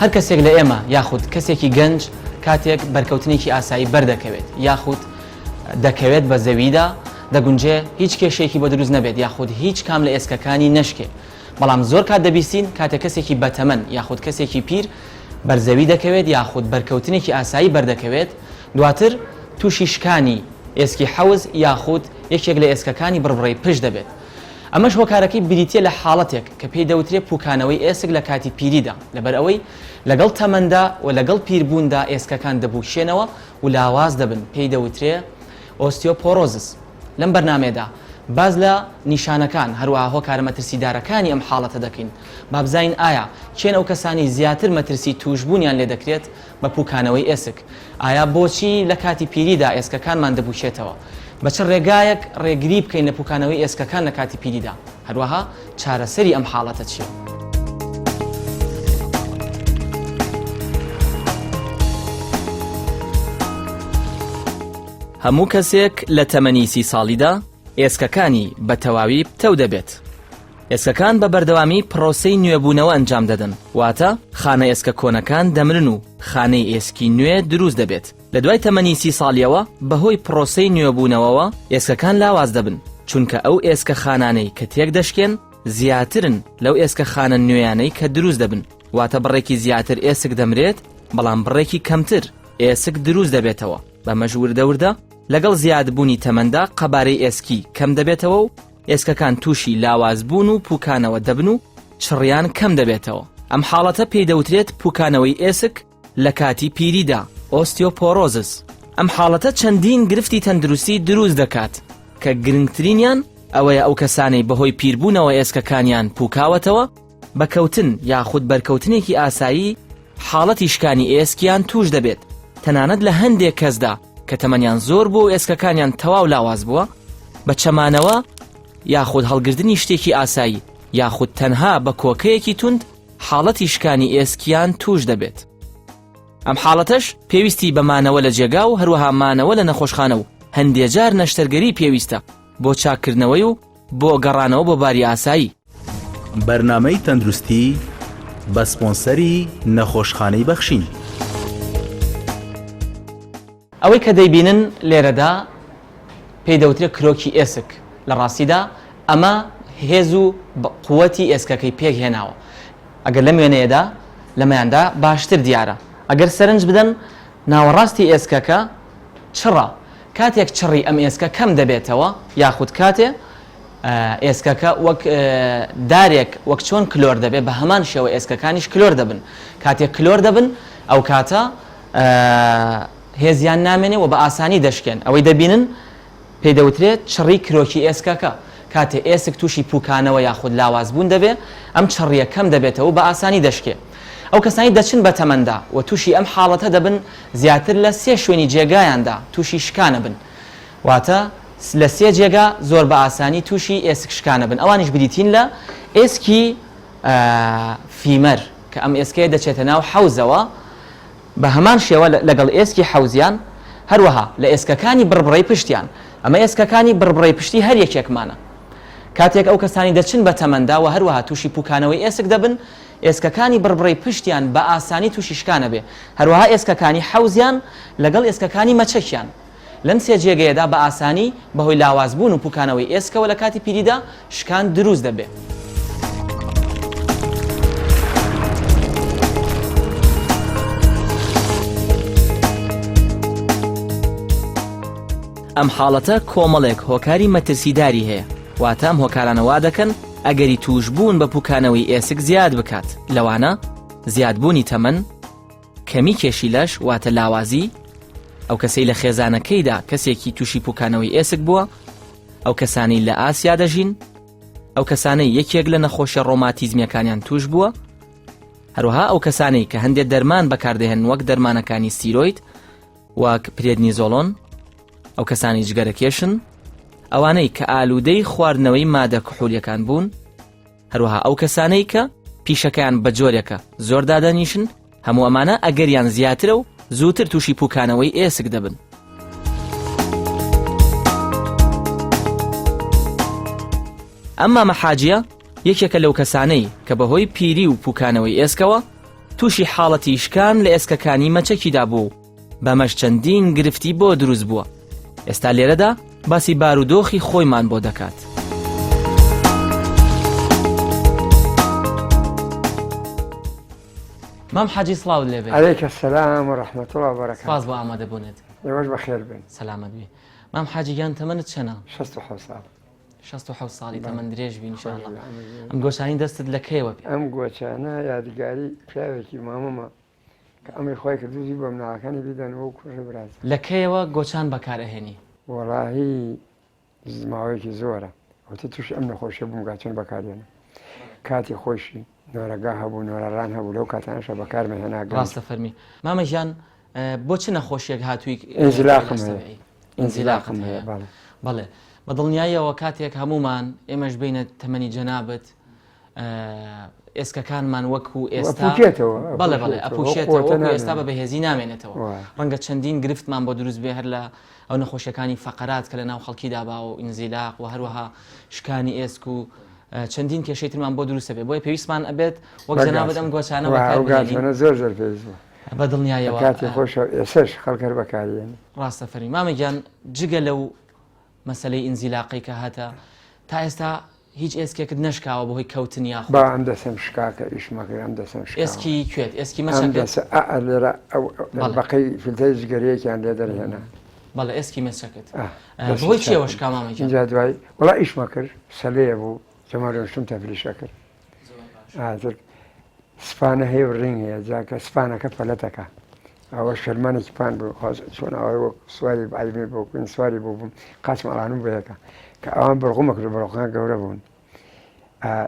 هەر کەسێک لە ئێمە یاخود کەسێکی گەنج کاتێک بەرکەوتنێکی ئاسایی بەردەکەوێت یاخود دەکەوێت بە زەویدا دەگونجێ هیچ کێشێکی بۆ دروست نەبێت یاخود هیچ کام لە ئێسکەکانی نەشکێ. بەڵام زۆر کات دەبیستین کاتێک کەسێکی بەتەمەن یاخود کەسێکی پیر بەرزەوی دەکەوێت یاخود بەرکەوتنێکی ئاسایی بەردەکەوێت دواتر تووشی شکانی ئێسکی حەوز یاخود یەکێک لە ئێسکەکانی بڕبڕی پشت دەبێت. ئەمەش هۆکارەکەی بریتە لە حاڵەتێک کە پێی دەوترێت پوکانەوەی ئێسک لە کاتی پیریدا لەبەر ئەوەی لەگەڵ تەمەندا و لەگەڵ پیربووندا ئێسکەکان دەبووشێنەوە و لاواز دەبن پێی دەوترێ ئۆستیۆپۆرۆزس. لەم بەرنامێدا باز لە نیشانەکان هەروەها هۆکارە مەترسیدارەکانی ئەم حاڵەتە دەکەین با بزانین ئایا چێن ئەو کەسانی زیاتر مەترسی توشبوونیان لێ دەکرێت بە پوکانەوەی ئێسک، ئایا بۆچی لە کاتی پیریدا ئێسکەکانمان دەبووشێتەوە، بە چ ڕێگایەک ڕێگری بکەین لە پوکانەوەی ئێسکەکان لە کاتی پیریدا، هەروەها چارەسەری ئەم حاڵەتە چیە؟ هەموو کەسێک لە تەمەنی 30 ساڵیدا ئێسکەکانی بە تەواوی پتەو دەبێت. ئێسکەکان بە بەردەوامی پرۆسەی نوێبوونەوە ئەنجام دەدەن، واتە خانە ئێسکە کۆنەکان دەمرن و خانەی ئێسکی نوێ دروست دەبێت. لە دوای تەمەنی 30 ساڵیەوە بەهۆی پرۆسەی نوێبوونەوەوە ئێسکەکان لاواز دەبن، چونکە ئەو ئێسکە خانانەی کە تێک دەشکێن زیاترن لەو ئێسکە خانە نوێیانەی کە دروست دەبن، واتە بڕێکی زیاتر ئێسک دەمرێت بەڵام بڕێکی کەمتر ئێسک دروست دەبێتەوە. بەمەش وردەوردە لەگەڵ زیادبوونی تەمەندا قەبارەی ئێسکی کەم دەبێتەوە و ئێسکەکان تووشی لاوازبوون و پوکانەوە دەبن و چڕیان کەم دەبێتەوە. ئەم حاڵەتە پێی دەوترێت پوکانەوەی ئێسک لە کاتی پیریدا ئۆستیۆپۆرۆزس. ئەم حاڵەتە چەندین گرفتی تەندروستی دروست دەکات کە گرنگترینیان ئەوەیە ئەو کەسانەی بەهۆی پیربوونەوە ئێسکەکانیان پوکاوەتەوە بەکەوتن یاخود بەرکەوتنێکی ئاسایی حاڵەتی شکانی ئێسکیان توش دەبێت، تەنانەت لە هەندێک کەسدا کە تەمەنیان زۆر بوو و ئێسکەکانیان تەواو لاواز بووە بە چەمانەوە یاخود هەڵگرتنی شتێکی ئاسایی یاخود تەنها بە کۆکەیەکی توند حاڵەتی شکانی ئێسکیان توش دەبێت. ئەم حاڵەتەش پێویستی بە مانەوە لە جێگا و هەروەها مانەوە لە نەخۆشخانە و هەندێک جار نەشتەرگەری پێویستە بۆ چاکردنەوەی و بۆ گەڕانەوە بۆ باری ئاسایی. بەرنامەی تەندروستی بە سپۆنسەری نەخۆشخانەی بەخشین. ئەوەی کە دەیبینن لێرەدا پێی دەوترێت کرۆکی ئێسک، لە ڕاستیدا ئەمە هێز و قووەتی ئێسکەکەی پێک هێناوە. ئەگەر لەم وێنەیەدا لەمەیاندا باشتر دیارە. ئەگەر سەرنج بدەن ناوەڕاستی ئێسکەکە چڕە، کاتێک چڕی ئەم ئێسکە کەم دەبێتەوە یاخود کاتێ ئێسکەکە وەک دارێک وەک چۆن کلۆر دەبێت بە هەمان شێوە ئێسکەکانیش کلۆر دەبن. کاتێک کلۆر دەبن ئەو کاتە هێزیان نامێنێ و بە ئاسانی دەشکێن. ئەوەی دەبینن پێی دەوترێت چڕی کرۆکی ئێسکەکە. کاتێ ئێسک تووشی پوکانەوە یاخود لاوازبوون دەبێت ئەم چڕیە کەم دەبێتەوە بە ئاسانی دەشکێ. ئەو کەسانی دەچن بە تەمەندا و تووشی ئەم حاڵەتە دەبن زیاتر لە 3 شوێنی جێگایاندا تووشی شکانە بن، واتە لە 3 جێگا زۆر بە ئاسانی تووشی ئێسک شکانە بن. ئەوانیش بریتین لە ئێسکی فیمەر کە ئەم ئێسکەیە دەچێتە ناو حەوزەوە بە هەمان شێوە لەگەڵ ئێسکی حەوزیان، هەروەها لە ئێسکەکانی بڕبڕی پشتیان. ئەمە ئێسکەکانی بڕبڕی پشتی هەر یەکێکمانە. کاتێک ئەو کەسانی دەچن بە تەمەندا و هەروەها تووشی پوکانەوەی ئێسک دەبن ئێسکەکانی بڕبڕی پشتیان بە ئاسانی تووشی شکانە بێ، هەروەها ئێسکەکانی حەوزیان لەگەڵ ئێسکەکانی مەچەکیان لەم 3 جێگەیەدا بە ئاسانی بەهۆی لاوازبوون و پوکانەوەی ئێسکەوە لە کاتی پیریدا شکان دروست دەبێت. ئەم حاڵەتە کۆمەڵێک هۆکاری مەترسیداری هەیە، واتە ئەم هۆکارانە وا دەکەن ئەگەری توشبوون بە پوکانەوەی ئێسک زیاد بکات، لەوانە زیادبوونی تەمەن، کەمی کێشی لەش واتە لاوازی، ئەو کەسەی لە خێزانەکەیدا کەسێکی تووشی پوکانەوەی ئێسک بووە، ئەو کەسانی لە ئاسیا دەژین، ئەو کەسانەی یەکێک لە نەخۆشیە ڕۆماتیزمیەکانیان توش بووە، هەروەها ئەو کەسانەی کە هەندێک دەرمان بەکاردەهێن وەک دەرمانەکانی ستیرۆید وەک پرێدنیزۆلۆن، ئەو کەسانی جگەرەکێشن، ئەوانەی کە ئالوودەی خواردنەوەی مادە کحولیەکان بوون، هەروەها ئەو کەسانەی کە پیشەکەیان بە جۆرێکە زۆر دادەنیشن، هەموو ئەمانە ئەگەریان زیاترە و زووتر تووشی پوکانەوەی ئێسک دەبن. ئەمما مەحاجیە یەکێکە لەو کەسانەی کە بەهۆی پیری و پوکانەوەی ئێسکەوە تووشی حاڵەتی شکان لە ئێسکەکانی مەچەکیدا بوو بەمەش چەندین گرفتی بۆ دروست بووە. ئێستا لێرەدا باسی بارودۆخی خۆیمان بۆ دەکات. مام حاجی سڵاو لێبێ. عليك السلام ورحمة الله وبركاته. سپاس بۆ ئامادەبوونت. يواش بخير بن. سەلامەت بێ. مام حاجی گیان تەمەنت چەنە؟ 67 ساڵ. 67 ساڵی تەمەن درێژ بین ئینشاءالله. ئەم گۆچانی دەستت لە کەیەوە پێ؟ ئەم گۆچانە یادگاری پیاوێکی مامەمە کە ئەمەی خۆی کردوزی بۆ مناڵەکانی بیدەنەوە و کوڕە براز. لە کەیەوە گۆچان بەکارەهێنی؟ وەڵاهی ماوەیەکی زۆرە. ئەوتە تووشی ئەم نەخۆشیە بووم گاچۆن بەکارێنە. کاتی خۆشی نۆرەگا هەبوو نۆرەڕان هەبوو لەو کاتانەشە بەکارمەهێنا. ڕاستە فەرمی. مامە ژیان بۆ چ نەخۆشیەک هاتووی؟ ئینزیلاقم هەیە. ئینزیلاقم هەیە بەڵێ. بەڵێ. بە دڵنیاییەوە کاتێک هەمومان ئێمەش بینە تەمەنی جەنابەت ئێسکەکانمان وەکو ئێستا بەڵێ بەڵێ ئەپوشێتەوە ئێستا بە بەهێزی نامێنێتەوە. ڕەنگە چەندین گرفتمان بۆ دروست بێ هەر لە ئەو نەخۆشیەکانی فەقەرات کە لە ناو خەڵکیدا با و ئینزیلاق و هەروەها شکانی ئێسک و چەندین کێشەیترمان بۆ دروستە بێ بۆیە پێویستمان ئەبێت وەک جەنابەت ئەم گۆچانە بەکاربێنین. زۆر زۆر پێویست بووە. بە دڵنیاییەوە کاتی خۆشە ئێسش خەڵکەر بەکارێنی. ڕاستە فەرمی. مامە گیان جگە لەو مەسەلەی ئینزیلاقی کە هاتە تا ئێستا هیچ ئێسکێکت نشکاوە بۆهۆی کەوتن یاخۆ؟ با ئەم دەسم شکاکە ئیشمەکەی ئەم دەسم ئێسکی کوێت؟ ئێسکی مەچەکەت؟ لێرە بەقەی فیلتەی جگەرەیەکیان لێ دەرهێنا. بەڵێ ئێسکی مەچەکەت. بۆی چیەوە شکا مامە گیان؟ اینجا دوای وڵا ئیشمە کرد سەلەیە بوو جەماڵێشتم تەفریشە کرد. سپانە هەیە و ڕینگ هەیە جاکە سپانەکە فەلەتەکە. ئەوە شەرمانێکی پان بوو چۆن ئەوە سواری عیبێ بۆ کوین سواری بۆ بووم قاچم ئەڵانم بەیەکە کە ئەوان بەرغومە کرد بەڕۆخان گەورە بوون.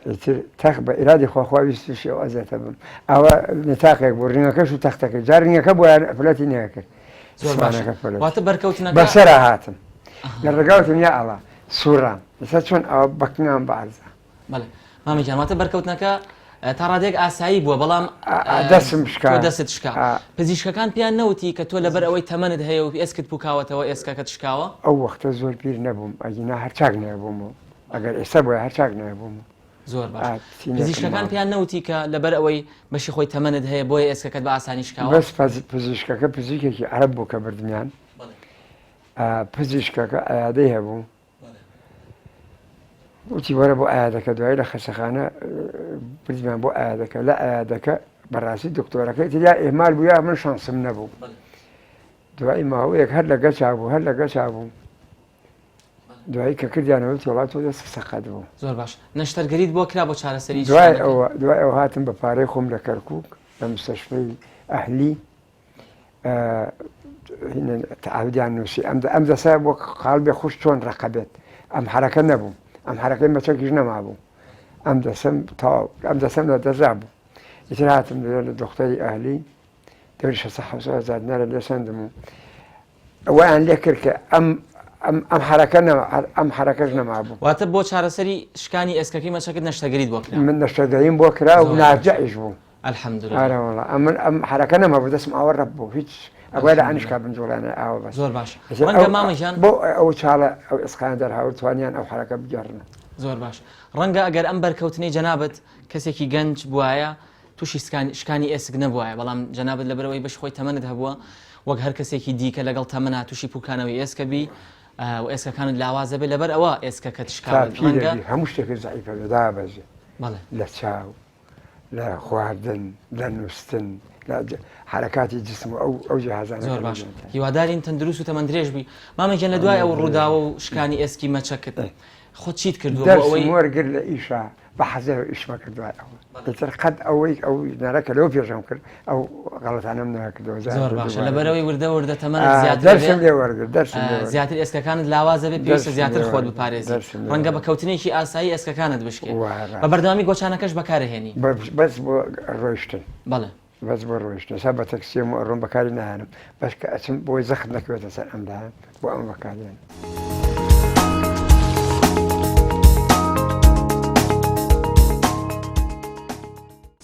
ئیتر تەخ بە ئیرادی خواخواویستیشی ئەو ئەزێتە بم. ئەوە نتاقێک بۆ ڕینگەکەش و تەختەکە جار ڕینگەکە بۆ فلەتی نێ کرد. واتە بەرکەوتنەکە بەسەرا هاتم لە ڕێگاوتم یا ئەڵا سووران لەسەر چۆن ئەوە بەکنام بەعرزە. بەڵێ مامی گیان واتە بەرکەوتنەکە تا ڕادێک ئاسایی بووە بەڵام دەستم شکا دەست شکا. پزیشکەکان پێیان نەوتی کە تۆ لەبەر ئەوەی تەمەنت هەیە و ئێسکت بووکاوەتەوە ئێسکەکەت شکاوە؟ ئەو وەختە زۆر پیر نەبووم ئەگینا هەرچاک نەبووم ئەگەر ئێستا بۆیە هەرچاک نەبووم. زۆر باش. پزیشکەکان پێیان نەوتی کە لەبەر ئەوەی بەشی خۆی تەمەنت هەیە بۆیە ئێسکەکەت بە ئاسانی شکاوە؟ بەس پزیشکەکە پزیشکێکی عەرەب بوو کە بردمیان. پزیشکەکە ئەیادەی هەبوو وتی وەرە بۆ ئایادەکە دوای لە خەسەخانە بردمیان بۆ ئایادەکە لە ئایادەکە بەڕاستی دکتۆرەکەی تریا ئێمال بوو یا من شانسم نەبوو. دوای ماوەیەک هەر لە گەچا بوو هەر لە گەچا بوو دوایی کە کردیانەوە وڵات تۆ دەست سەقەت بوو. زۆر باش. نەشتەرگەریت بۆ کرا بۆ چارەسەری؟ دوای ئەو هاتم بە پارەی خۆم لە کەرکووک لە مستەشفەی ئەهلی تعاودیان نووسی ئەم دەسا بۆ قاڵبێ خوش چۆن ڕقەبێت ئەم حرەکە نەبوو ئەم حرەکەی مەچەکیش نەما بوو ئەم دەسم لە دەزا بوو. ئیتر هاتم لە دۆختەری ئەهلی دەوری 600,000 دینارە لێ سەندم و ئەویان لێ کرد کە ئەم حرەکەش نەما بوو. واتە بۆ چارەسەری شکانی ئێسکەکەی مەچەکەت نەشتەگەریت بۆ کرا؟ من نەشتەگەریم بۆ کرا و ناجەعیش بوو. الحەمدولیلا. ئەم حرەکە نەما بوو دەستم ئاوە ڕەب بوو هیچ ئەوە لە ئەنیشکا بنجۆڵانە ئاوە بەس. زۆر باش. ڕەنگە مامە گیان بۆ ئەو چاڵە ئەو ئێسقان دەرهاوت توانیان ئەو حرەکە بگەڕنە. زۆر باش. ڕەنگە ئەگەر ئەم بەرکەوتنەی جەنابەت کەسێکی گەنج بووایە تووشی شکانی ئێسک نەبووایە بەڵام جەنابەت لەبەرەوەی بەش خۆی تەمەنت هەبووە وەک هەر کەسێکی دیکە لەگەڵ تەمەنا تووشی پوکانەوەی ئێسکە بی و ئێسکەکانت لاوازە بێ لەبەر ئەوە ئێسکەکەت شکاوێت. هەموو شتێکی زعیفە لەدابەزێ لە چاو لە خواردن لە نووسن حرکاتی جسم و ئەو جیهازانە. زۆر باش. هیوادارین تەندروست و تەمەند درێژ بی. مامەگیان لە دوای ئەو ڕووداوە و شکانی ئێسکی مەچەکەت خۆ چیت کردووە بۆ ئەوەی وەرگر لە ئیشا بە حەزێ ئیشمە کردوای ئەوە ئیتر قەت ئەوەی ئەو نەرەکە لەو پێشەم کرد ئەو غەڵەتانەم نەکردەوە. زۆر باشە لەبەرەوەی وردە تەمەنت زیاتر دەرسم لێ وەرگر زیاتر ئێسکەکانت لاوازە بێت پێویستە زیاتر خۆت بپارێزی ڕەنگە بە کەوتنێکی ئاسایی ئێسکەکانت بشکێ بە بەردەوامی گۆچانەکەش بەکارهێنی بەس بۆ ڕۆیشتن. بەڵێ بەس بۆ ڕۆیشتن سا بە تەکسیم و ڕۆم بەکاری نهێنم بەس کە ئەچم بۆی زەخت نەکەوێتە سەر ئەمدان بۆ ئەم بەکارێن.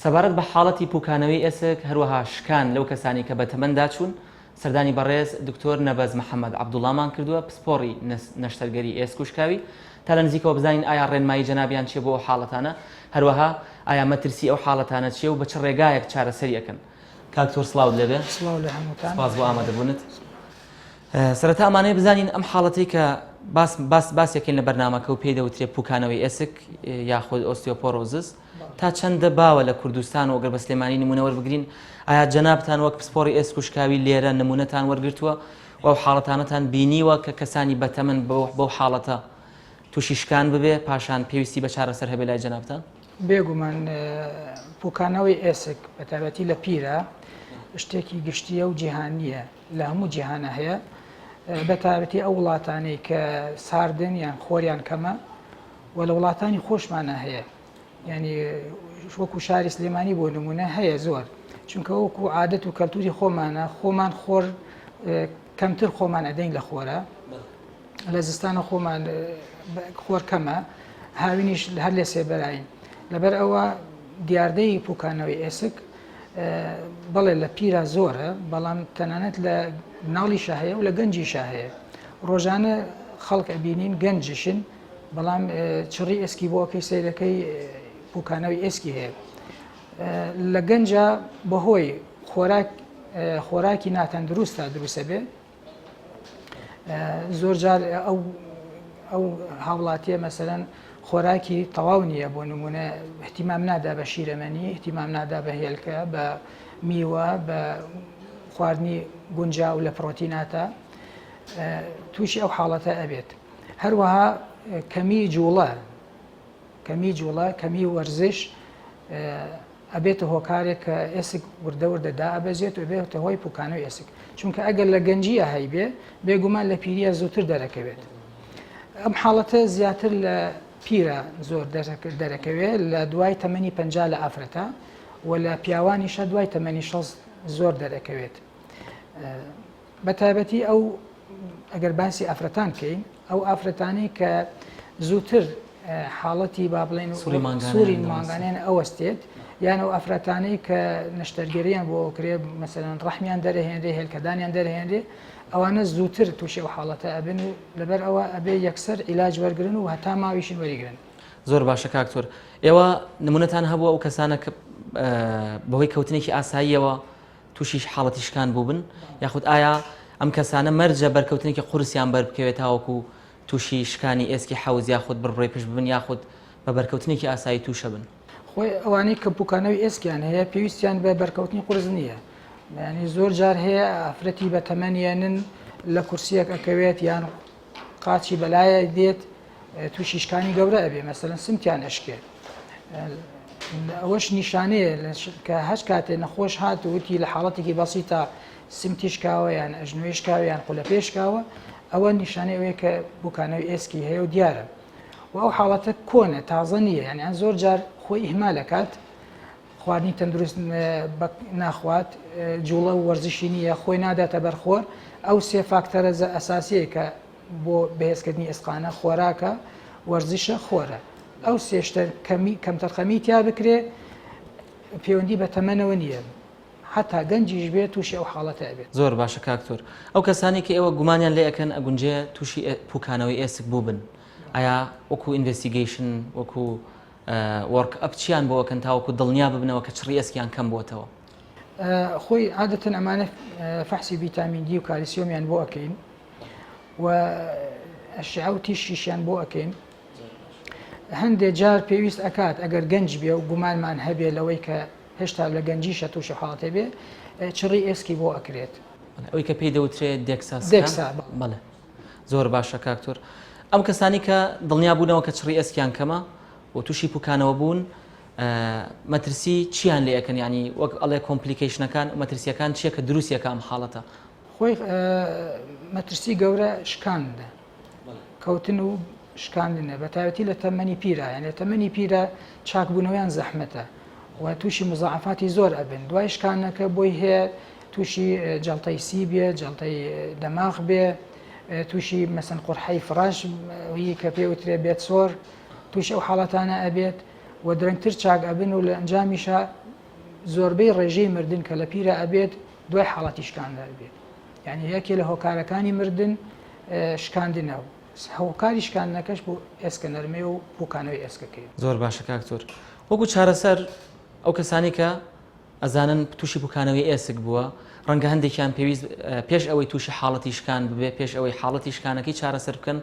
سەبارەت بە حاڵەتی پوکانەوەی ئێسک هەروەها شکان لەو کەسانی کە بە تەمەندا چوون سەردانی بەڕێز دکتۆر نەبەز محەممەد عەبدوڵڵامان کردووە پسپۆڕی نەشتەرگەری ئێسک و شکاوی تا لە نزیکەوە بزانین ئایا ڕێنمایی جەنابیان چێ بۆ حاڵەتانە هەروەها ئایا مەترسی ئەو حاڵەتانە چیە و بە چ ڕێگایەک چارەسەریەکەن کاکتۆر سڵاو لێبێ سڵاو لە هەمووتان سپاس بۆ ئامادەبوونت سەرەتا ئەمانەیە بزانین ئەم حاڵەتی کە باسێکین لە بەرنامەکە و پێی دەوترێ پوکانەوەی ئێسک یاخود ئۆستیۆپۆرۆزس تا چەندە باوە لە کوردستان و ئەگەر بە سلێمانی نمونە وەربگرین ئایا جەنابتان وەک پسپۆڕی ئێسک و شکاوی لێرە نمونەتان وەرگرتووە و ئەو حاڵەتانەتان بینیوە کە کەسانی بەتەمەن بەو حاڵەتە تووشی شکان ببێ پاشان پێویستی بە چارەسەر هەبێ لای جەنابتان بێگومان پوکانەوەی ئێسک بە تایبەتی لە پیرە شتێکی گشتیە و جیهانیە لە هەموو جیهانە هەیە بە تایبەتی ئەو وڵاتانەی کە ساردن یان خۆریان کەمە و لە وڵاتانی خۆشمانە هەیە ینی وەکو شاری سلێمانی بۆ نمونە هەیە زۆر چونکە وەکو عادەت و کەلتوری خۆمانە خۆمان خۆر کەمتر خۆمان ئەدەین لە خۆرە لە زستانە خۆمان خۆر کەمە هاوینیش هەر لێ سێبەراین لەبەر ئەوە دیاردەی پوکانەوەی ئێسک بەڵێ لە پیرە زۆرە بەڵام تەنانەت لە ناڵیشە هەیە و لە گەنجیشە هەیە ڕۆژانە خەڵک ئەبینین گەنجشن بەڵام چڕی ئێسکی بۆ ئەوکەی سیرەکەی پوکانەوەی ئێسکی هەیە لە گەنجە بەهۆی خۆراکی ناتەندروستە دروستە بێ زۆر جار ئەو هاوڵاتیە مەسەرەن خۆراکی تەواو نییە بۆ نمونە احتیمام نادا بە شیرەمەنی احتیمام نادا بە هێلکە بە میوە بە خواردنی گونجاو لە پرۆتیناتە تووشی ئەو حاڵەتە ئەبێت هەروەها کەمی جوڵە کەمی وەرزش ئەبێتە هۆکارێک کە ئێسک وردەدا ئەبەزێت و بێتە هۆی پوکانەوەی ئێسک چونکە ئەگەر لە گەنجیە هەیبێ بێگومان لە پیریە زووتر دەرەکەوێت ئەم حاڵەتە زیاتر لە پیرە زۆر دەرەکەوێت لە دوای تەمەنی 50 لە ئافرەتە و لە پیاوانیشە دوای تەمەنی 60 زۆر دەرەکەوێت بە تایبەتی ئەو ئەگەر باسی ئافرەتان کەین ئەو ئافرەتانی کە زووتر حاڵەتی با بڵێن سووری مانگانیان ئەوەستێت یان ئەو ئەفرەتانەی کە نەشتەرگەریان بۆ کرێ مەسەرەن ڕەحمیان دەرەهێنرێ هێلکەدانیان دەرەهێنرێ ئەوانە زووتر تووشی ئەو حاڵەتە ئەبن و لەبەر ئەوە ئەبێ یەکسەر عیلاج وەرگرن و هەتا ماویشن وەریگرن زۆر باشە کاکتۆر ئێوە نمونەتان هەبووە ئەو کەسانە کە بەهۆی کەوتنێکی ئاساییەوە تووشی حاڵەتی شکان بووبن یاخود ئایا ئەم کەسانە مەرجە بەرکەوتنێکی قورسیان بەربکەوێت تاوەکو تووشی شکانی ئێسکی حەوز یاخود بڕڕێ پێش ببن یاخود بە بەرکەوتنێکی ئاسایی تووشە بن خۆی ئەوانەی کە پوکانەوەی ئێسکیان هەیە پێویستیان بە بەرکەوتنی قورس نییە ینی زۆر جار هەیە ئافرەتی بە تەمەنیێنن لە کورسیەک ئەکەوێت یان قاچی بەلایە دێت تووشی شکانی گەورە ئەبێ مەسەرەن سمتیان ئەشکێت ئەوەش نیشانەیە کە هەچ کاتێ نەخۆش هات وتی لە حاڵەتێکی بەسیتە سمتیشکاوە یان ئەژنوێشکاوە یان قولە پێشکاوە ئەوە نیشانەیە کە بووکانەوەی ئێسکی هەیە و دیارە و ئەو حاڵەتە کۆنە تازە نییە یعنی ئەن زۆر جار خۆی ئیهمالەکات خواردنی تەندروست ناخوات جوڵە و وەرزشی نییە خۆی ناداتە بەرخۆر ئەو سێ فاکتەرە ئەساسیە کە بۆ بەهێزکردنی ئێسقانە خۆراکە وەرزشە خۆرە ئەو سێشتە کەمتەرخەمی تیا بکرێ پەیوەندی بە تەمەنەوە نییە حتا گەنجیش بێت تووشی ئەو حاڵەتە ئەبێت زۆر باشە کاکتۆر ئەو کەسانی کە ئێوە گومانیان لێ ئەەکەن ئەگونجێ تووشی پوکانەوەی ئێسک بوو بن ئایا وەکو ئینڤستیگەیشن وەکو وەرک ئەپ چیان بۆەکەن تاوەکو دڵنیا ببنەوە کە چڕی ئێسکیان کەم بۆتەوە خۆی عادەتەن ئەمانە فەحسی ڤیتامین دی و کالیسیۆمیان بۆ ئەەکەین و ئەشعە و تیشیشیان بۆ ئەەکەین هەندێک جار پێویست ئەکات ئەگەر گەنج بێ و گومانمان هەبێ لەوەی کە هێشتا لە گەنجیشە تووشی حاڵەتە بێ چڕی ئێسکی بۆ ئەکرێت ئەوەی کە پێی دەوترێت دێکسا بەڵێ زۆر باشە کاکتۆر ئەم کەسانی کە دڵنیا بوونەوە کە چڕی ئێسکیان کەمە و تووشی پوکانەوە بوون مەترسی چیان لێ ئەەکەن ینی وەک ئەڵێ کۆمپلیکیشنەکان مەترسیەکان چیە کە دروستیەکە ئەم حاڵەتە خۆی مەترسی گەورە شکاندە کەوتن و شکاندنە بە تایبەتی لە تەمەنی پیرە یعنی تەمەنی پیرە چاکبوونەوەیان زەحمەتە و تووشی مزاعفاتی زۆر ئەبن دوای شکانەکە بۆی هەیە تووشی جەڵتەی سی بێ جەڵتەی دەماغ بێ تووشی مەسەن قورحەی فراش کە پێوترێ بێت سۆر تووشی ئەو حاڵەتانە ئەبێت و درەنگتر چاک ئەبن و لە ئەنجامیشە زۆربەی ڕێژەی مردن کە لە پیرە ئەبێت دوای حاڵەتی شکاندا بێت یعنی یەکێ لە هۆکارەکانی مردن شکاندنەوە هەوکاری شکاندنەکەش بۆ ئێسکە نەرمێ و پوکانەوەی ئێسکەکەی زۆر باشە کاکتۆر وەکو چارەسەر ئەو کەسانی کە ئەزانن تووشی پوکانەوەی ئێسک بووە ڕەنگە هەندێکیان پێویست پێش ئەوەی تووشی حاڵەتی شکان ببێ پێش ئەوەی حاڵەتی شکانەکەی چارەسەر بکەن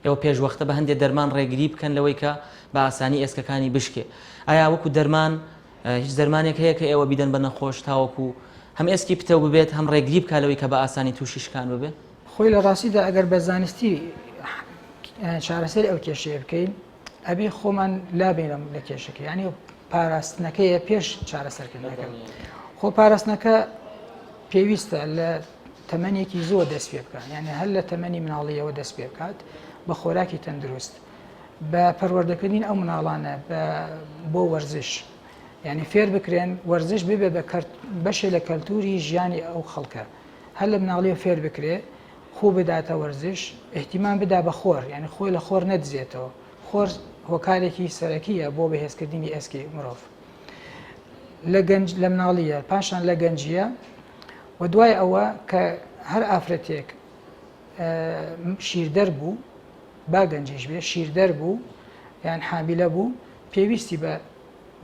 ئێوە پێش وەختە بە هەندێک دەرمان ڕێگری بکەن لەوەی کە بە ئاسانی ئێسکەکانی بشکێ ئایا وەکو دەرمان هیچ دەرمانێک هەیە کە ئێوە بیدەن بە نەخۆش تاوەکو هەم ئێسکی پتە ببێت هەم ڕێگری بکە لەوەی کە بە ئاسانی تووشی شکان ببێ خۆی لە ڕاستیدا ئەگەر بە زانستی چارەسەر ئەو کێشەیە بکەین ئەبێ خۆمان لابێنم لە کێشەکە ینی پاراستنەکەیە پێش چارەسەرکردنەکە خۆ پاراستنەکە پێویستە لە تەمەنێکی زۆر دەست پێ بکات یعنی هەر لە تەمەنی مناڵیەوە دەست پێ بکات بە خۆراکی تەندروست بە پەروەردەکردنی ئەو مناڵانە بۆ وەرزش یعنی فێر بکرێن وەرزش ببێ بەشێ لە کەلتوری ژیانی ئەو خەڵکە هەر لە مناڵیە فێر بکرێ خۆ بداتە وەرزش احتیمان بدا بە خۆر یعنی خۆی لە خۆر نەدزێتەوە خۆر هۆکارێکی سەرەکیە بۆ بەهێزکردنی ئێسکی مرۆڤ لە مناڵیە پاشان لە گەنجیە و دوای ئەوە کە هەر ئافرەتێک شیردەر بوو با گەنجیش بێ شیردەر بوو یان حامیلە بوو پێویستی بە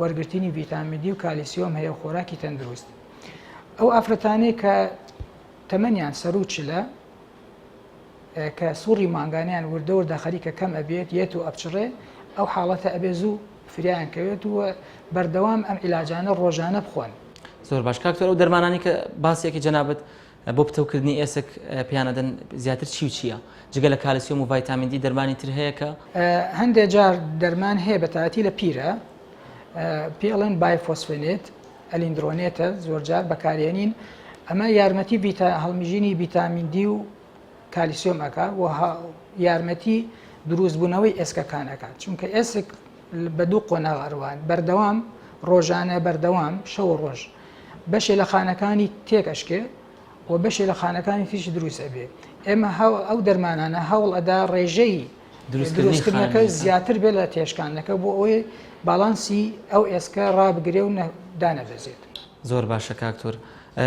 وەرگرتنی ڤیتامین دی و کالیسیۆم هەیە و خۆراکی تەندروست ئەو ئافرەتانەی کە تەمەنیان سەر و چلە کە سوڕی مانگانیان وردە وردەخەریکە کەم ئەبێت یەت و ئەبچڕێ ئەو حاڵەتە ئەبێ زوو فریان کەوێت و بەردەوام ئەم عیلاجانە ڕۆژانە بخۆن زۆر باش کاکتۆر ئەو دەرمانانی کە باسێکی جەنابەت بۆ پتەوکردنی ئێسک پیانەدەن زیاتر چی و چییە جگە لە کالیسیۆم و ڤایتامین دی دەرمانی تر هەیە کە هەندێک جار دەرمان هەیە بە تایبەتی لە پیرە پێڵێن بایفۆسفێنێت ئەلیندرۆنێتە زۆر جار بەکارێنین ئەمە یارمەتی هەڵمیژینی ڤیتامین دی و کالیسیۆم ئەکا و یارمەتی دروستبوونەوەی ئێسکەکانەکات چونکە ئێسک بە دوو قۆناغەروان بەردەوام ڕۆژانە بەردەوام شەو ڕۆژ بەشێ لە خانەکانی تێکەشکێ و بەشێ لە خانەکانی تیشی دروست ئەبێ ئێمە ئەو دەرمانانە هەوڵ ئەدا ڕێژەی دروستکردنەکە زیاتر بێت لە تێشکانەکە بۆ ئەوەی باڵانسی ئەو ئێسکە ڕابگرێ و دانەبێزێت زۆر باشە کاکتۆر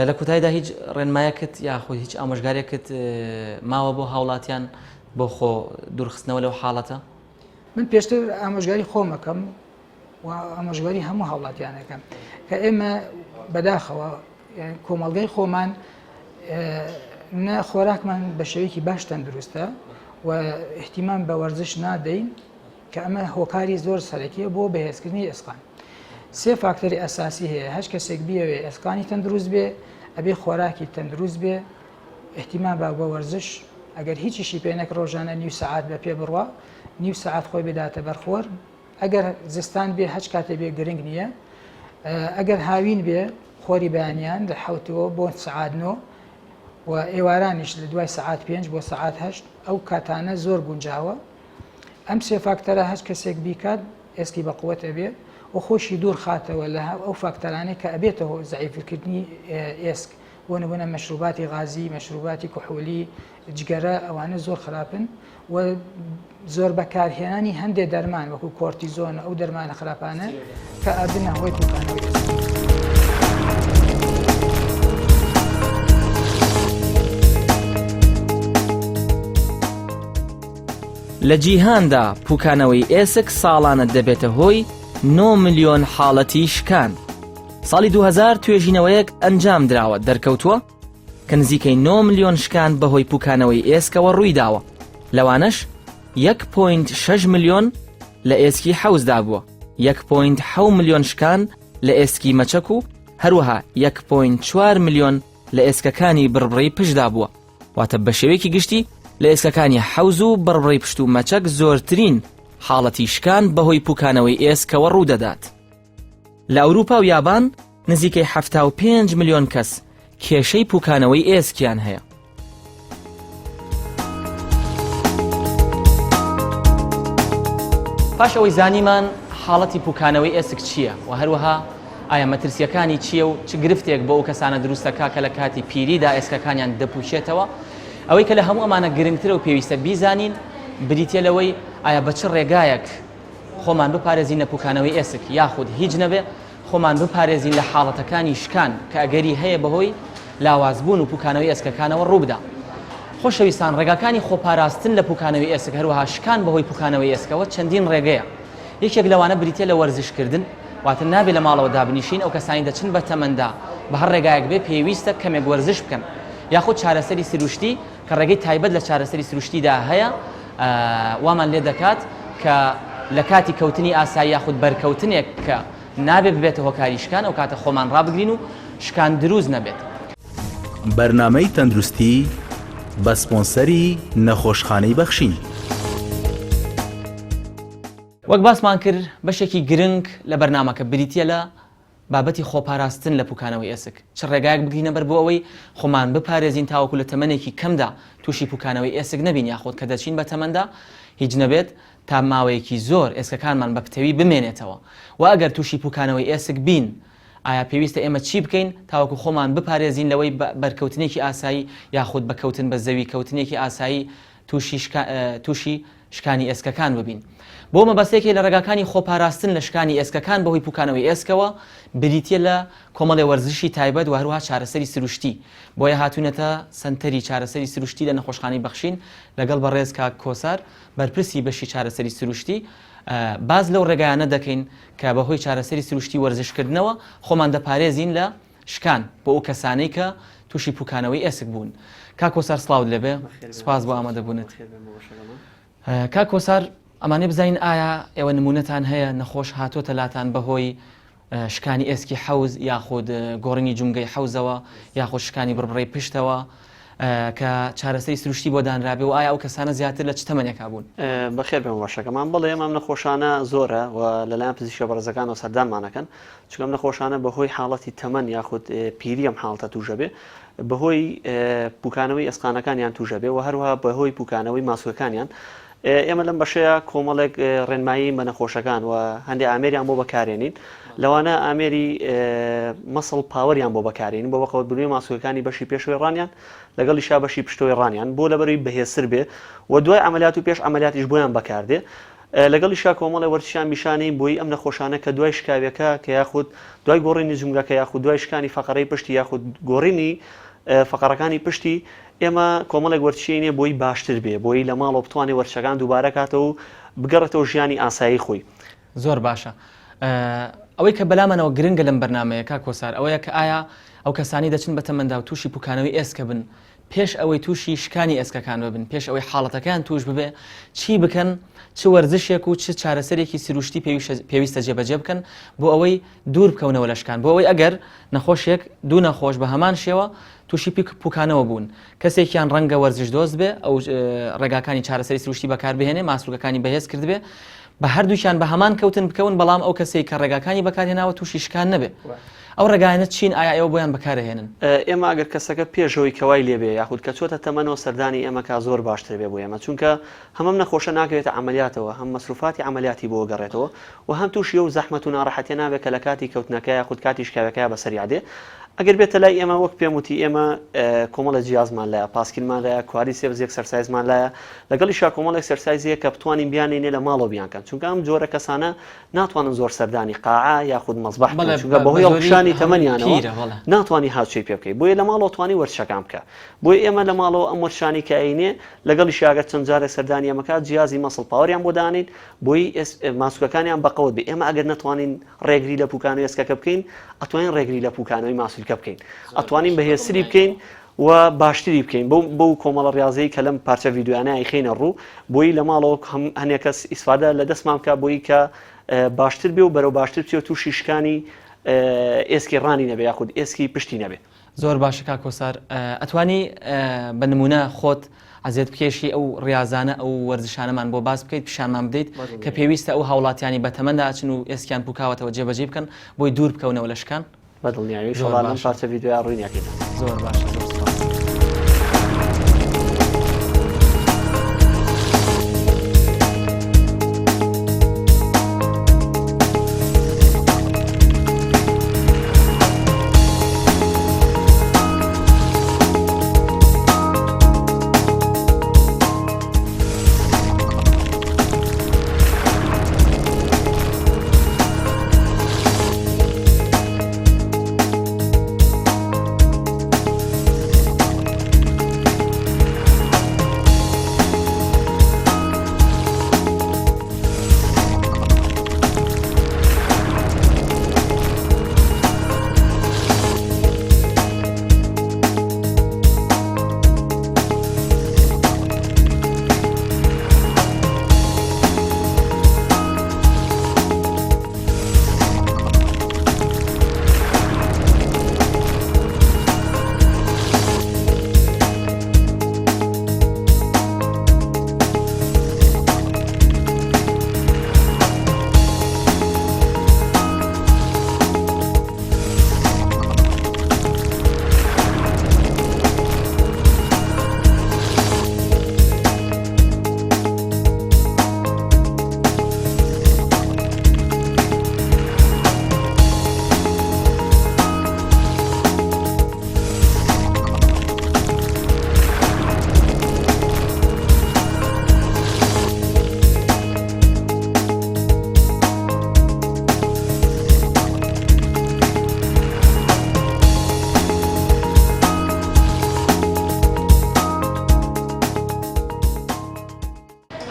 لە کوتایدا هیچ ڕێنمایەکت یاخۆی هیچ ئامۆژگارێکت ماوە بۆ هاوڵاتیان بۆ خۆ دوورخستنەوە لەو حاڵەتە من پێشتر ئامۆژگاری خۆمەکەم و ئامۆژگاری هەموو هاوڵاتیانەکەم کە ئێمە بەداخەوە کۆمەڵگەی خۆمان نە خۆراکمان بە شێوەیەکی باش تەندروستە و احتیمام بە وەرزش نادەین کە ئەمە هۆکاری زۆر سەرەکیە بۆ بەهێزکردنی ئێسقان سێ فاکتەری ئەساسی هەیە هەش کەسێک بیەوێ ئێسقانی تەندروست بێ ئەبێ خۆراکی تەندروست بێ احتیمام بە وەرزش ئەگەر هیچیشی پێنەک ڕۆژانە نیو سەعات بە پێ بڕوە نیو سەعات خۆی بداتە بەرخۆر ئەگەر زستان بێ هەچ کاتێ بێ گرنگ نییە ئەگەر هاوین بێ خۆری بەیانیان لە حوتەوە بۆ سەعات 9 و ئێوارانیش لە دوای سەعات 5 بۆ سەعات 8 ئەو کاتانە زۆر گونجاوە ئەم سێ فاکتەرە هەچ کەسێک بیکات ئێسکی بەقووەت ئەبێ و خۆشی دوور خاتەوە لە ئەو فاکتەرانەی کە ئەبێتەوە زەعیفکردنی ئێسک بۆ نمونە مەشروباتی غازی مەشروباتی کحولی جگەرە ئەوانە زۆر خراپن و زۆر بەکارهێنانی هەندێک دەرمان وەکو کۆرتیزۆن ئەو دەرمانە خراپانە کە ئەبنە هۆی پوکانەوەی لە جیهاندا پوکانەوەی ئێسک ساڵانە دەبێتە هۆی 9 ملیۆن حاڵەتی شکان. ساڵی 2000 توێژینەوەیەک ئەنجام دراوە دەرکەوتووە کە نزیکەی 9 ملیۆن شکان بەهۆی پوکانەوەی ئێسکەوە ڕوویداوە. لەوانەش 1.6 ملیۆن لە ئێسکی حەوزدا بووە، 1.7 ملیۆن شکان لە ئێسکی مەچەک و هەروەها 1.4 ملیۆن لە ئێسکەکانی بڕبڕی پشتدا بووە. واتە بە شێوەیەکی گشتی لە ئێسکەکانی حەوز و بڕبڕی پشت و مەچەک زۆرترین حاڵەتی شکان بەهۆی پوکانەوەی ئێسکەوە ڕوودەدات. لە ئەوروپا و یابان نزیکەی 75 ملیۆن کەس کێشەی پوکانەوەی ئێسکیان هەیە. پاش ئەوەی زانیمان حاڵەتی پوکانەوەی ئێسک چییە و هەروەها ئایا مەترسیەکانی چییە و چ گرفتێک بۆ ئەو کەسانە دروستەکە کە لە کاتی پیریدا ئێسکەکانیان دەپوشێتەوە ئەوەی کە لە هەموو ئەمانە گرنگترە و پێویستە بیزانین بریتە لەوەی ئایا بە چ ڕێگایەک خۆمان بپارێزین لە پوکانەوەی ئێسک یاخود هیچ نەبێ خۆمان بپارێزین لە حاڵەتەکانی شکان کە ئەگەری هەیە بەهۆی لاوازبوون و پوکانەوەی ئێسکەکانەوە ڕووبدا. خۆشەویستان ڕێگاکانی خۆپاراستن لە پوکانەوەی ئێسک هەروەها شکان بەهۆی پوکانەوەی ئێسکەوە چەندین ڕێگەیە. یەکێک لەوانە بریتە لە وەرزشکردن واتە نابێت لە ماڵەوە دابنیشین ئەو کەسانی دەچن بە تەمەندا بە هەر ڕێگایەک بێ پێویستە کەمێک وەرزش بکەن یاخود چارەسەری سروشتی کە ڕێگەی تایبەت لە چارەسەری سروشتیدا هەیە وامان لێ دەکات کە لە کاتی کەوتنی ئاسایی یاخود بەرکەوتنێک کە نابێت ببێتە هۆکاری شکان ئەو کاتە خۆمان ڕابگرین و شکان دروست نەبێت. بەرنامەی تەندروستی بە سپۆنسەری نەخۆشخانەی بەخشین. وەک باسمان کرد بەشێکی گرنگ لە بەرنامەکە بریتە لە بابەتی خۆپاراستن لە پوکانەوەی ئێسک چ ڕێگایەک بگرینە بەر بۆ ئەوەی خۆمان بپارێزین تاوەکو لە تەمەنێکی کەمدا تووشی پوکانەوەی ئێسک نەبین یاخۆت کە دەچین بە تەمەندا هیچ نەبێت تا ماوەیەکی زۆر ئێسکەکانمان بە پتەوی بمێنێتەوە و ئەگەر تووشی پوکانەوەی ئێسک بین ئایا پێویستە ئێمە چی بکەین تاوەکو خۆمان بپارێزین لەوەی بەرکەوتنێکی ئاسایی یاخود بەکەوتن بە زەوی کەوتنێکی ئاسایی تووشی شکانی ئێسکەکان ببین. بۆ مەبەستێکی لە ڕێگاکانی خۆپاراستن لە شکانی ئێسکەکان بەهۆی پوکانەوەی ئێسکەوە بریتە لە کۆمەڵی وەرزشی تایبەت و هەروەها چارەسەری سروشتی بۆیە هاتوونەتە سنتەری چارەسەری سروشتی لە نەخۆشخانەی بەخشین لەگەڵ بەڕێز کاک کۆسار بەرپرسی بەشی چارەسەری سروشتی باز لەو ڕێگایانە دەکەین کە بەهۆی چارەسەری سروشتی وەرزشکردنەوە خۆمان دەپارێزین لە شکان بۆ ئەو کەسانەی کە تووشی پوکانەوەی ئێسک بوون. کاک کۆسار سڵاوت لەبێ سوپاس بۆ ئامادەبوونت. کاک کۆسار ئەمانێ بزانین ئایا ئێوە نمونەتان هەیە نەخۆش هاتۆتە لاتان بەهۆی شکانی ئێسکی حەوز یاخود گۆڕینی جونگەی حەوزەوە یاخود شکانی بڕبڕی پشتەوە کە چارەسەری سروشتی بۆ دانرابێ و ئایا ئەو کەسانە زیاتر لە چ تەمەنێکا بوون؟ بەخێر بێم باشەکەمان بڵێ ئەم نەخۆشانە زۆرە و لەلایەن پزیشکە بەڕێزەکانەوە سەردانمانەکەن چونکە ئەم نەخۆشانە بەهۆی حاڵەتی تەمەن یاخود پیری ئەم حاڵەتە تووشە بێ بەهۆی پوکانەوەی ئەسقانەکانیان تووشە بێ و هەروەها بەهۆی پوکانەوەی ماسوولەکانیان ئێمە لەم بەشەیە کۆمەڵێک ڕێنمایی بە نەخۆشەکان و هەندێک ئامێریان بۆ بەکارێنین لەوانە ئامێری مەسڵ پاوەریان بۆ بەکارێنین بۆ بەقەوت بنووی ماسوولەکانی بەشی پێشەوەی ڕانیان لەگەڵی شا بەشی پشتەوەی ڕانیان بۆ لەبەروی بەهێزتر بێ و دوای ئەمەلیات و پێش ئەمەلیاتیش بۆیان بەکاردێ لەگەڵی شا کۆمەڵی وەرزشیان میشانەی بۆی ئەم نەخۆشانە کە دوای شکاویەکە کە یاخود دوای گۆڕینی جونگەکە یاخود دوای شکانی فەقەرەی پشتی یاخود گۆڕینی فەقەرەکانی پشتی ئێمە کۆمەڵێک وەرزشینێ بۆی باشتر بێ بۆی لە ماڵەوە بتوانێت وەرزشەکان دووبارە کاتەوە و بگەڕێتەوە ژیانی ئاسایی خۆی. زۆر باشە. ئەوەی کە بەلامانەوە گرنگە لەم بەرنامەیە کاک کۆسار ئەوەیە کە ئایا ئەو کەسانی دەچن بە تەمەندا و تووشی پوکانەوەی ئێسکە بن پێش ئەوەی تووشی شکانی ئێسکەکان ببن پێش ئەوەی حاڵەتەکان توش ببێ چی بکەن چ وەرزشێک و چ چارەسەرێکی سروشتی پێویستە جێبەجێ بکەن بۆ ئەوەی دوور بکەونەوە لە شکان بۆ ئەوەی ئەگەر نەخۆشێک دوو نەخۆش بە هەمان شێوە تووشی پوکانەوە بوون کەسێکیان ڕەنگە وەرزش دۆست بێ ئەو ڕێگاکانی چارەسەری سروشتی بەکاربهێنێ ماسوولەکانی بەهێز کرد بێ بە هەردووشیان بە هەمان کەوتن بکەون بەڵام ئەو کەسێک کە ڕێگاکانی بەکارهێناوە تووشی شکان نەبێ ئەو ڕێگایانە چین ئایا ئێوە بۆیان بەکارهێنن؟ ئێمە ئەگەر کەسەکە پێشەوەی کەوای لێبێ یاخود کە چۆتە تەمەنەوە سەردانی ئێمە کا زۆر باشتر بێ بۆ ئێمە چونکە هەمەم نەخۆشە ناکەوێتە عملیاتەوە هەم مەسروفاتی عملیاتی بۆ گەڕێتەوە و هەم تووشی و زەحمەت و ناڕەحەتیە نابێت کە لە کاتی کەوتنەکە یاخود کاتی شکاوەکە بەسەریادێ ئەگەر بێتە لای ئێمە وەک پێم وتی ئێمە کۆمەڵە جیازمان لایە پاسکیلمان لایە کواری سێبز ئەکسەرسایزمان لایە لەگەڵی شا کۆمەڵ ئەکسەرسایزیە کە بتوانین بیانێنێ لە ماڵەوە بیانکەن چونکە ئەم جۆرە کەسانە ناتوانن زۆر سەردانی قاعە یاخود مەزبەح چونکە بەهۆی هەڵکشانی تەمەنیانەوە ناتوانی هاوچەی پێ بکەیت بۆیە لە ماڵەوە توانی وەرزشەکان بکە بۆی ئێمە لە ماڵەوە ئەم وەرزشانی کە ئەینێ لەگەڵی شاگەر چەند جارێک سەردانی ئەمەکات جیازی مەسڵ پاوەریان بۆ دانین بۆی ماسوولەکانیان بەقەوت بێ ئێمە ئەگەر ناتوانین ڕێگری لە پوکانەوەی ئێسکەکە بکەین ئەتوانین ڕێگری لە پوکانەوەی ماسوولکە بکەین ئەتوانین بەهێزتری بکەین و باشتری بکەین بەو کۆمەڵە ڕاضەیە کە لەم پارچە ڤیدیۆیانە ئەیخینە ڕوو بۆی لە ماڵەوە هەندێک کەس ئیسفادە لە دەستمان بکە بۆی کە باشتر بێ و بەرەو باشتر بچێت تووشی شکانی ئێسکی ڕانی نەبێ یاخود ئێسکی پشتی نەبێ. زۆر باشە کاک کۆسار ئەتوانی بە نمونە خۆت عزیێت بکێشی ئەو ڕاضانە ئەو وەرزشانەمان بۆ باس بکەیت پیشانمان بدەیت کە پێویستە ئەو هاوڵاتیانی بە تەمەندا ئاچن و ئێسکیان پوکاوەتەوە جێبەجێ بکەن بۆی دوور بکەونەوە لە شکان بەدڵنیاوی شڵان پارچە ڤیدیۆ ڕوونیاکەین. زۆر باشە.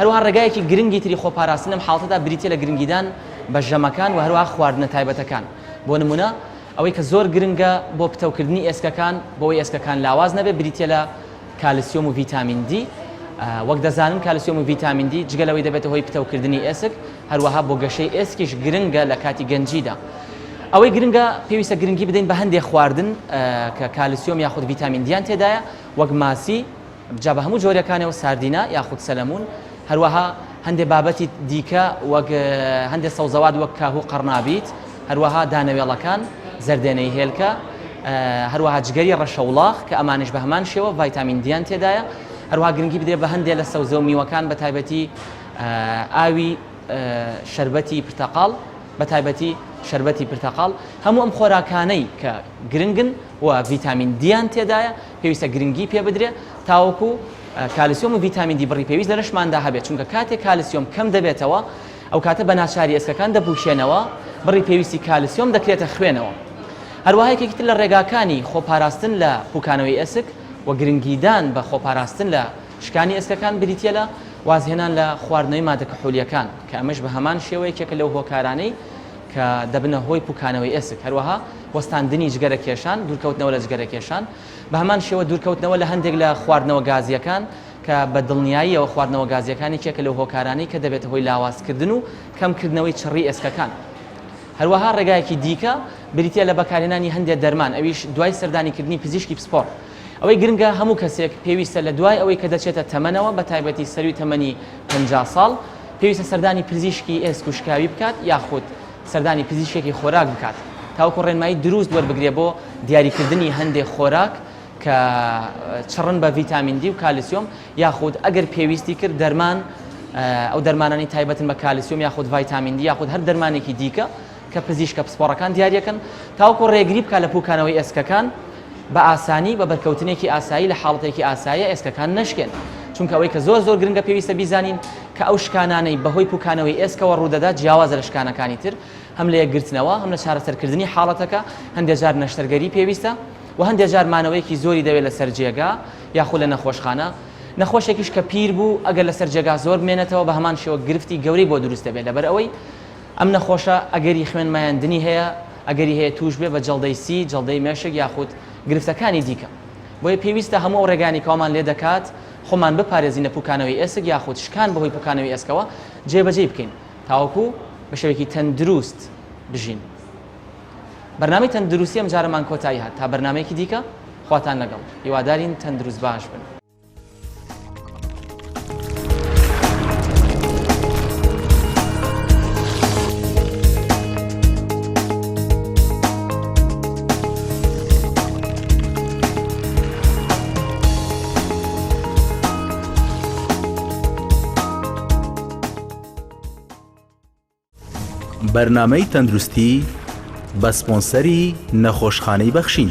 هەروەها ڕێگایەکی گرنگی تری خۆپاراستن لەم حاڵەتەدا بریتە لە گرنگیدان بە ژەمەکان و هەروەها خواردنە تایبەتەکان بۆ نمونە ئەوەی کە زۆر گرنگە بۆ پتەوکردنی ئێسکەکان بۆەوەی ئێسکەکان لاواز نەبێت بریتە لە کالسیۆم و ڤیتامین دی وەک دەزانن کالسیۆم و ڤیتامین دی جگەلەوەی دەبێتە هۆی پتەوکردنی ئێسک هەروەها بۆ گەشەی ئێسکیش گرنگە لە کاتی گەنجیدا ئەوەی گرنگە پێویستە گرنگی بدەین بە هەندێک خواردن کە کالسیۆم یاخود ڤیتامین دییان تێدایە وەک ماسی جا بە هەموو جۆرەکانەوە ساردینە یاخود سەلەمون هەروەها هەندێک بابەتی دیکە وەک هەندێک سەوزەوات وەک کاهوو قەرنابیت هەروەها دانەوێڵەکان زەردێنەی هێلکە هەروەها جگەری ڕەشەوڵاخ کە ئەمانش بە هەمان شێوە ڤایتامین دییان تێدایە هەروەها گرنگی بدرێت بە هەندێک لە سەوزە و میوەکان بە تایبەتی ئاوی شەربەتی پرتەقاڵ بە تایبەتی شەربەتی پرتەقاڵ هەموو ئەم خۆراکانەی کە گرنگن و ڤیتامین دییان تێدایە پێویستە گرنگی پێ بدرێ تاوەکو کالسیۆم و ڤیتامین دی بڕی پێویست لە لەشماندا هەبێت چونکە کاتێک کالسیۆم کەم دەبێتەوە ئەو کاتە بە ناچاری ئێسکەکان دەپوشێنەوە بڕی پێویستی کالسیۆم دەکرێتە خوێنەوە هەروەها یەکێکتر لە ڕێگاکانی خۆپاراستن لە پوکانەوەی ئێسک و گرنگیدان بە خۆپاراستن لە شکانی ئێسکەکان بریتە لە وازهێنان لە خواردنەوەی مادە کحولیەکان کە ئەمەش بە هەمان شێوەیەکێکە لەو هۆکارانەی کە دەبنە هۆی پوکانەوەی ئێسک هەروەها وەستاندنی جگەرە کێشان دوورکەوتنەوە لە جگەرە کێشان بە هەمان شێوە دوورکەوتنەوە لە هەندێک لە خواردنەوە گازیەکان کە بە دڵنیاییەوە خواردنەوە گازیەکانی کێکە لەو هۆکارانەی کە دەبێت هۆی لاوازکردن و کەمکردنەوەی چڕی ئێسکەکان هەروەها ڕێگایەکی دیکە بریتە لە بەکارهێنانی هەندێک دەرمان ئەویش دوای سەردانیکردنی پزیشکی پسپۆڕ ئەوەی گرنگە هەموو کەسێک پێویستە لە دوای ئەوەی کە دەچێتە تەمەنەوە بە تایبەتی سەروی تەمەنی 50 ساڵ پێویستە سەردانی پزیشکی ئێسک و شکاوی بکات یاخود سەردانی پزیشکێکی خۆراک بکات تاوەکو ڕێنمایی دروست وەربگرێ بۆ دیاریکردنی هەندێک خۆراک کە چڕن بە ڤیتامین دی و کالسیۆم یاخود ئەگەر پێویستی کرد دەرمان ئەو دەرمانانی تایبەتن بە کالسیۆم یاخود ڤایتامین دی یاخود هەر دەرمانێکی دیکە کە پزیشکە پسپۆڕەکان دیاریەکەن تاوەکو ڕێگری بکات لە پوکانەوەی ئێسکەکان بە ئاسانی بە بەرکەوتنێکی ئاسایی لە حاڵەتێکی ئاساییە ئێسکەکان نەشکێن چونکە ئەوەی کە زۆر گرنگە پێویستە بیزانین کە ئەو شکانانەی بەهۆی پوکانەوەی ئێسکەوە ڕوودەدات جیاوازە لە شکانەکانی تر هەم لە یەکگرتنەوە هەم لە چارەسەرکردنی حاڵەتەکە هەندێک جار نەشتەرگەری پێویستە و هەندێک جار مانەوەیەکی زۆری دەوێت لە سەر جێگا یاخود لە نەخۆشخانە نەخۆشێکیش کە پیر بوو ئەگەر لە سەر جێگا زۆر بمێنێتەوە بە هەمان شێوە گرفتی گەورەی بۆ دروست دەبێت لەبەر ئەوەی ئەم نەخۆشە ئەگەری خوێنمایاندنی هەیە ئەگەری هەیە توش بێ بە جەڵدەی سی جەڵدەی مێشک یاخود گرفتەکانی دیکە بۆیە پێویستە هەموو ڕێگانی کامان لێ دەکات خۆمان بپارێزین لە پوکانەوەی ئێسک یاخود شکان بەهۆی پوکانەوەی ئێسکەوە جێبەجێ بکەین تاوەکو بە شێوەیەکی تەندروست بژین بەرنامەی تەندروستی ئەم جارەمان کۆتایی هات تا بەرنامەیەکی دیکە خواتان لەگەڵ هیوادارین تەندروست باش بن بەرنامەی تەندروستی بە سپۆنسەری نەخۆشخانەی بەخشین